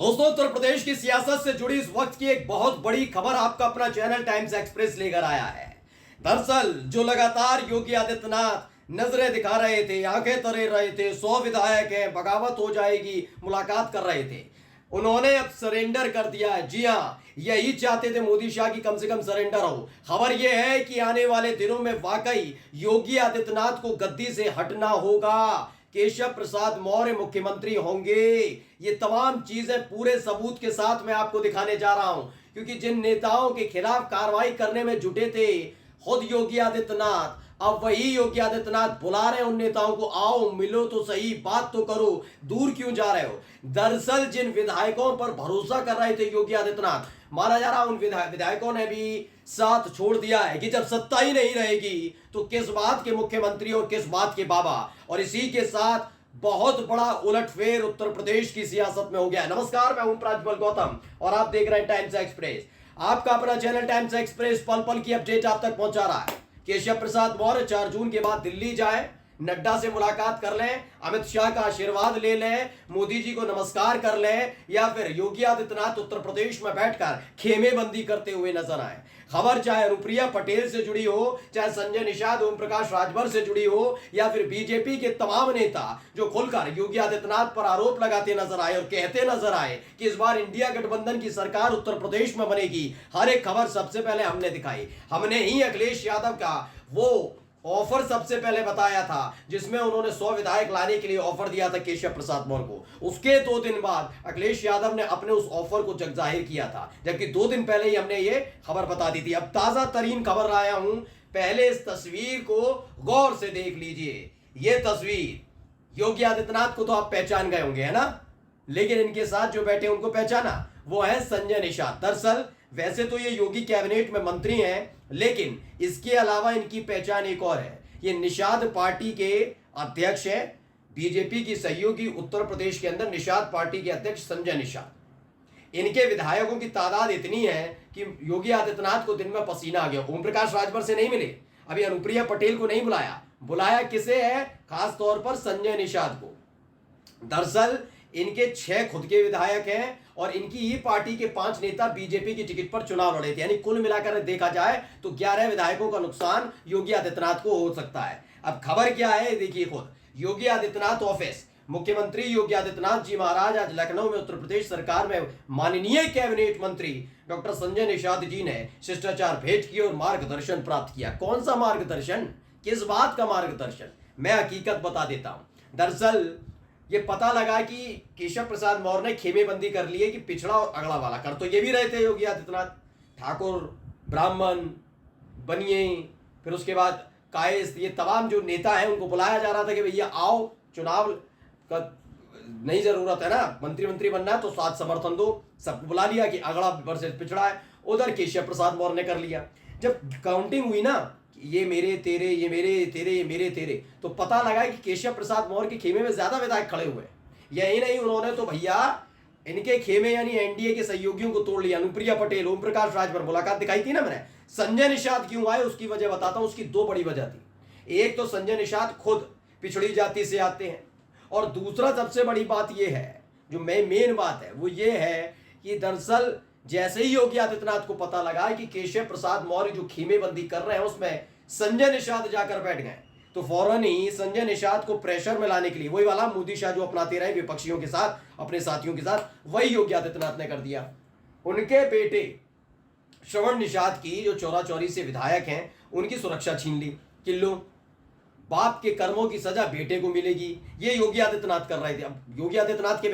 दोस्तों, उत्तर प्रदेश की सियासत से जुड़ी इस वक्त की एक बहुत बड़ी खबर आपका अपना चैनल टाइम्स एक्सप्रेस लेकर आया है। दरअसल जो लगातार योगी आदित्यनाथ नजरें दिखा रहे थे, आंखें तरे रहे थे, 100 विधायक हैं, बगावत हो जाएगी, मुलाकात कर रहे थे, उन्होंने अब सरेंडर कर दिया है। जी हाँ, यही चाहते थे मोदी शाह की कम से कम सरेंडर हो। खबर यह है कि आने वाले दिनों में वाकई योगी आदित्यनाथ को गद्दी से हटना होगा, केशव प्रसाद मौर्य मुख्यमंत्री होंगे। ये तमाम चीजें पूरे सबूत के साथ मैं आपको दिखाने जा रहा हूं, क्योंकि जिन नेताओं के खिलाफ कार्रवाई करने में जुटे थे खुद योगी आदित्यनाथ, अब वही योगी आदित्यनाथ बुला रहे हैं उन नेताओं को, आओ मिलो तो सही, बात तो करो, दूर क्यों जा रहे हो। दरअसल जिन विधायकों पर भरोसा कर रहे थे योगी आदित्यनाथ, माना जा रहा उन विधायकों ने भी साथ छोड़ दिया है कि जब सत्ता ही नहीं रहेगी तो किस बात के मुख्यमंत्री और किस बात के बाबा। और इसी के साथ बहुत बड़ा उलटफेर उत्तर प्रदेश की सियासत में हो गया। नमस्कार, मैं हूं प्राज्वल गौतम और आप देख रहे हैं टाइम्स एक्सप्रेस, आपका अपना चैनल टाइम्स एक्सप्रेस पल पल की अपडेट आप तक पहुंचा रहा है। केशव प्रसाद मौर्य 4 जून के बाद दिल्ली जाए, नड्डा से मुलाकात कर लें, अमित शाह का आशीर्वाद ले लें, मोदी जी को नमस्कार कर लें, या फिर योगी आदित्यनाथ उत्तर प्रदेश में बैठकर खेमेबंदी करते हुए नजर आए। खबर चाहे अनुप्रिया पटेल से जुड़ी हो, चाहे संजय निषाद, ओम प्रकाश राजभर से जुड़ी हो, या फिर बीजेपी के तमाम नेता जो खुलकर योगी आदित्यनाथ पर आरोप लगाते नजर आए और कहते नजर आए कि इस बार इंडिया गठबंधन की सरकार उत्तर प्रदेश में बनेगी, हर एक खबर सबसे पहले हमने दिखाई। हमने ही अखिलेश यादव का वो ऑफर सबसे पहले बताया था जिसमें उन्होंने 100 विधायक लाने के लिए ऑफर दिया था केशव प्रसाद मौर्य को। उसके 2 दिन बाद अखिलेश यादव ने अपने उस ऑफर को जग जाहिर किया था, जबकि 2 दिन पहले ही हमने ये खबर बता दी थी। अब ताजा तरीन खबर लाया हूं, पहले इस तस्वीर को गौर से देख लीजिए। ये तस्वीर योगी आदित्यनाथ को तो आप पहचान गए होंगे, है ना, लेकिन इनके साथ जो बैठे उनको पहचाना, वो है संजय निषाद। दरअसल वैसे तो ये योगी कैबिनेट में मंत्री हैं, लेकिन इसके अलावा इनकी पहचान एक और है। ये निषाद पार्टी के अध्यक्ष हैं, बीजेपी की सहयोगी उत्तर प्रदेश के अंदर निषाद पार्टी के अध्यक्ष संजय निषाद। इनके विधायकों की तादाद इतनी है कि योगी आदित्यनाथ को दिन में पसीना आ गया। ओम प्रकाश राजभर से नहीं मिले, अभी अनुप्रिया पटेल को नहीं बुलाया किसे है, खास तौर पर संजय निषाद को। दरअसल इनके 6 खुद के विधायक हैं और इनकी ही पार्टी के 5 नेता बीजेपी की टिकट पर चुनाव लड़े थे, यानी कुल मिलाकर देखा जाए तो 11 विधायकों का नुकसान योगी आदित्यनाथ को हो सकता है। अब खबर क्या है देखिए खुद, योगी आदित्यनाथ ऑफिस, मुख्यमंत्री योगी आदित्यनाथ जी महाराज आज लखनऊ में उत्तर प्रदेश सरकार में माननीय कैबिनेट मंत्री डॉक्टर संजय निषाद जी ने शिष्टाचार भेंट की और मार्गदर्शन प्राप्त किया। कौन सा मार्गदर्शन, किस बात का मार्गदर्शन, मैं हकीकत बता देता हूं। दरअसल ये पता लगा कि केशव प्रसाद मौर्य ने खेमेबंदी कर ली है कि पिछड़ा और अगला वाला कर तो ये भी रहे थे योगी आदित्यनाथ, ठाकुर, ब्राह्मण, बनिए, फिर उसके बाद कायस्थ, ये तमाम जो नेता हैं उनको बुलाया जा रहा था कि भैया आओ, चुनाव का नहीं जरूरत है ना, मंत्री बनना है तो साथ समर्थन दो। सबको बुला लिया कि अगला वर्सेस पिछड़ा है, उधर केशव प्रसाद मौर्य ने कर लिया। जब काउंटिंग हुई ना, ये मेरे तेरे, ये मेरे तेरे, ये मेरे तेरे, तो पता लगा कि केशव प्रसाद मौर्य के खेमे में ज्यादा विधायक खड़े हुए। यही नहीं, उन्होंने तो भैया इनके खेमे यानी एनडीए के सहयोगियों को तोड़ लिया। अनुप्रिया पटेल, ओम प्रकाश राजभर, मुलाकात दिखाई थी ना मैंने। संजय निषाद क्यों आए उसकी वजह बताता हूं, उसकी 2 बड़ी वजह थी। एक तो संजय निषाद खुद पिछड़ी जाति से आते हैं, और दूसरा सबसे बड़ी बात यह है, जो मेन बात है वो ये है कि दरअसल जैसे ही योगी आदित्यनाथ को पता लगा कि केशव प्रसाद मौर्य जो खेमेबंदी कर रहे हैं उसमें संजय निषाद जाकर बैठ गए, तो फौरन ही संजय निषाद को प्रेशर में लाने के लिए वही वाला मोदी शाह जो अपनाते रहे विपक्षियों के साथ, अपने साथियों के साथ, वही योगी आदित्यनाथ ने कर दिया। उनके बेटे श्रवण निषाद की जो चौरा चौरी से विधायक हैं, उनकी सुरक्षा छीन ली कि लो, बाप के कर्मों की सजा बेटे को मिलेगी, ये योगी आदित्यनाथ कर रहे थे। अब योगी आदित्यनाथ के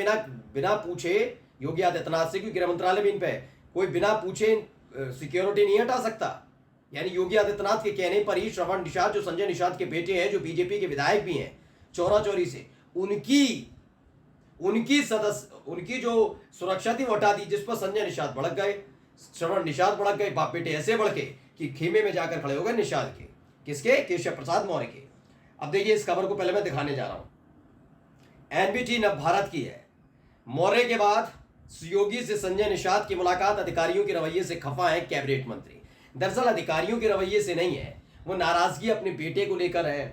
बिना पूछे योगी आदित्यनाथ से, क्योंकि गृह मंत्रालय भी इन पे कोई बिना पूछे सिक्योरिटी नहीं हटा सकता, यानी योगी आदित्यनाथ के कहने पर ही श्रवण निषाद जो संजय निषाद के बेटे हैं, जो बीजेपी के विधायक भी हैं चौरा चौरी से, उनकी जो सुरक्षा थी वो हटा दी, जिस पर संजय निषाद भड़क गए, श्रवण निषाद भड़क गए, बाप बेटे ऐसे भड़के कि खेमे में जाकर खड़े हो गए निषाद के, किसके, केशव प्रसाद मौर्य के। अब देखिए इस खबर को पहले मैं दिखाने जा रहा हूं, एनबीटी नव भारत की है। मौर्य के बाद योगी से संजय निषाद की मुलाकात, अधिकारियों के रवैये से खफा है कैबिनेट मंत्री। दरअसल अधिकारियों के रवैये से नहीं है, वो नाराजगी अपने बेटे को लेकर है,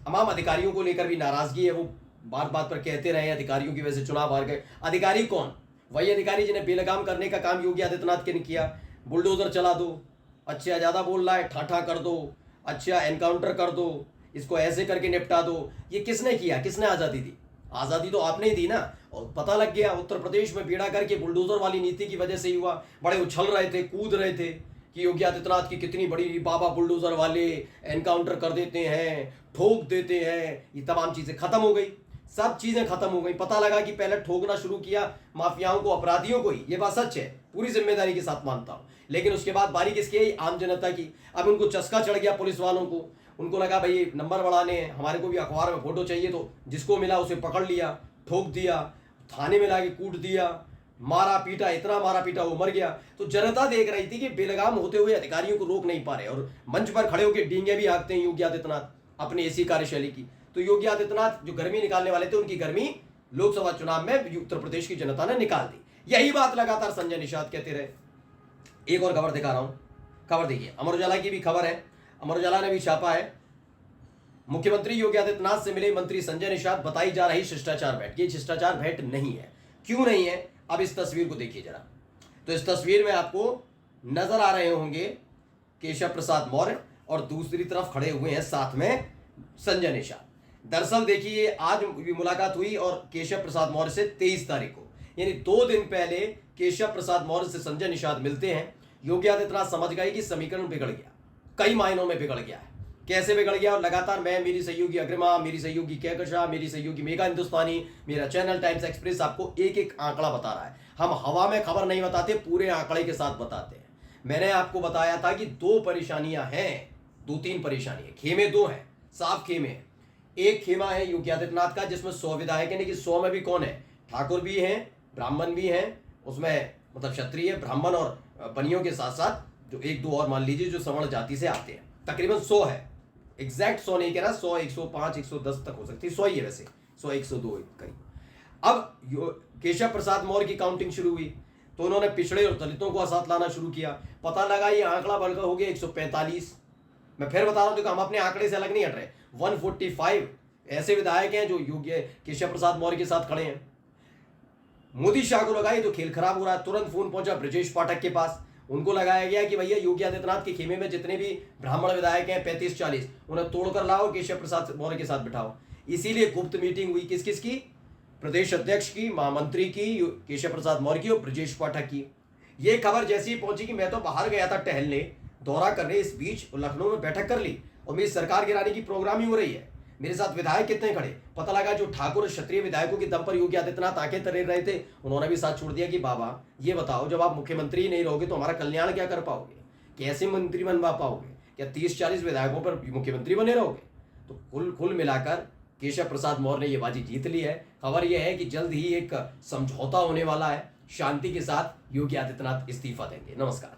तमाम अधिकारियों को लेकर भी नाराजगी है। वो बात बात पर कहते रहे अधिकारियों की वजह से चुनाव हार गए। अधिकारी कौन, वही अधिकारी जिन्हें बेलगाम करने का काम योगी आदित्यनाथ ने किया, बुलडोजर चला दो, अच्छा ज़्यादा बोल रहा है ठाठा कर दो, अच्छा एनकाउंटर कर दो, इसको ऐसे करके निपटा दो। ये किसने किया, किसने आज़ादी दी? आज़ादी तो आपने ही दी ना। और पता लग गया उत्तर प्रदेश में बेड़ा करके बुलडोजर वाली नीति की वजह से ही हुआ। बड़े उछल रहे थे, कूद रहे थे कि योगी आदित्यनाथ की कितनी बड़ी बाबा बुलडोजर वाले, एनकाउंटर कर देते हैं, ठोक देते हैं। ये तमाम चीज़ें खत्म हो गई, सब चीज़ें खत्म हो गई। पता लगा कि पहले ठोकना शुरू किया माफियाओं को, अपराधियों को ही। ये बात सच है, पूरी जिम्मेदारी के साथ मानता हूँ। लेकिन उसके बाद बारी किसकी आई? आम जनता की। अब उनको चस्का चढ़ गया पुलिस वालों को, उनको लगा भाई नंबर बढ़ाने हैं, हमारे को भी अखबार में फोटो चाहिए, तो जिसको मिला उसे पकड़ लिया, ठोक दिया, थाने में लाके कूट दिया, मारा पीटा, इतना मारा पीटा वो मर गया। तो जनता देख रही थी कि बेलगाम होते हुए अधिकारियों को रोक नहीं पा रहे, और मंच पर खड़े होकर डींगे भी हाँकते हैं योगी आदित्यनाथ अपनी ऐसी कार्यशैली की। तो योगी आदित्यनाथ जो गर्मी निकालने वाले थे, उनकी गर्मी लोकसभा चुनाव में उत्तर प्रदेश की जनता ने निकाल दी। यही बात लगातार संजय निषाद कहते रहे। एक और खबर दिखा रहा हूं, खबर देखिए, अमर उजाला की भी खबर है, अमर उजाला ने भी छापा है। मुख्यमंत्री योगी आदित्यनाथ से मिले मंत्री संजय निषाद, बताई जा रही शिष्टाचार भेंट। ये शिष्टाचार भेंट नहीं है। क्यों नहीं है? अब इस तस्वीर को देखिए जरा। तो इस तस्वीर में आपको नजर आ रहे होंगे केशव प्रसाद मौर्य, और दूसरी तरफ खड़े हुए हैं साथ में संजय निषाद। दरअसल देखिए, आज मुलाकात हुई और केशव प्रसाद मौर्य से 23 तारीख को, यानी 2 दिन पहले केशव प्रसाद मौर्य से संजय निषाद मिलते हैं। योगी आदित्यनाथ समझ गए कि समीकरण बिगड़ गया, कई मायनों में बिगड़ गया है। कैसे बिगड़ गया? और लगातार मैं, मेरी सहयोगी अग्रिमा, मेरी सहयोगी कहकशां, मेरी सहयोगी मेगा हिंदुस्तानी, मेरा चैनल टाइम्स एक्सप्रेस आपको एक एक आंकड़ा बता रहा है। हम हवा में खबर नहीं बताते, पूरे आंकड़े के साथ बताते हैं। मैंने आपको बताया था कि 2 परेशानियां हैं, 2-3 परेशानियां, खेमे 2 हैं, साफ खेमे हैं। एक खेमा है योगी आदित्यनाथ का, जिसमें 100 विधायक है, लेकिन 100 में भी कौन है? ठाकुर भी हैं, ब्राह्मण भी हैं, उसमें मतलब क्षत्रिय, ब्राह्मण और बनियों के साथ साथ जो 1-2 और मान लीजिए जो सवर्ण जाति से आते हैं। तकरीबन 100 है, एग्जैक्ट 100 नहीं कह रहा, 100, 105, 110 तक हो सकती है, 100 ही है वैसे, 100, 102 करीब। अब केशव प्रसाद मौर्य की काउंटिंग शुरू हुई, तो उन्होंने पिछड़े और दलितों को साथ लाना शुरू किया। पता लगा ये आंकड़ा बढ़कर हो गया 145। मैं फिर बता रहा हूं, हम अपने आंकड़े से अलग नहीं हट रहे। 145 ऐसे विधायक हैं जो योगी केशव प्रसाद मौर्य के साथ खड़े हैं। मोदी शाह को लगाई तो खेल खराब हो रहा है। तुरंत फोन पहुंचा ब्रजेश पाठक के पास, उनको लगाया गया कि भैया योगी आदित्यनाथ के खेमे में जितने भी ब्राह्मण विधायक हैं 35-40, उन्हें तोड़कर लाओ, केशव प्रसाद मौर्य के साथ बिठाओ। इसीलिए गुप्त मीटिंग हुई, किस किस की? प्रदेश अध्यक्ष की, महामंत्री की केशव प्रसाद मौर्य की और ब्रजेश पाठक की। ये खबर जैसे ही पहुंची कि मैं तो बाहर गया था टहलने, दौरा करने, इस बीच लखनऊ में बैठक कर ली और मेरी सरकार गिराने की प्रोग्रामिंग हो रही है। मेरे साथ विधायक कितने खड़े, पता लगा जो ठाकुर और क्षत्रिय विधायकों के दम पर योगी आदित्यनाथ आंखें तरे रहे थे, उन्होंने भी साथ छोड़ दिया कि बाबा ये बताओ, जब आप मुख्यमंत्री ही नहीं रहोगे तो हमारा कल्याण क्या कर पाओगे, कैसे मंत्री बनवा पाओगे, क्या 30-40 विधायकों पर मुख्यमंत्री बने रहोगे? तो कुल मिलाकर केशव प्रसाद मौर्य ने यह बाजी जीत ली है। खबर यह है कि जल्द ही एक समझौता होने वाला है, शांति के साथ योगी आदित्यनाथ इस्तीफा देंगे। नमस्कार।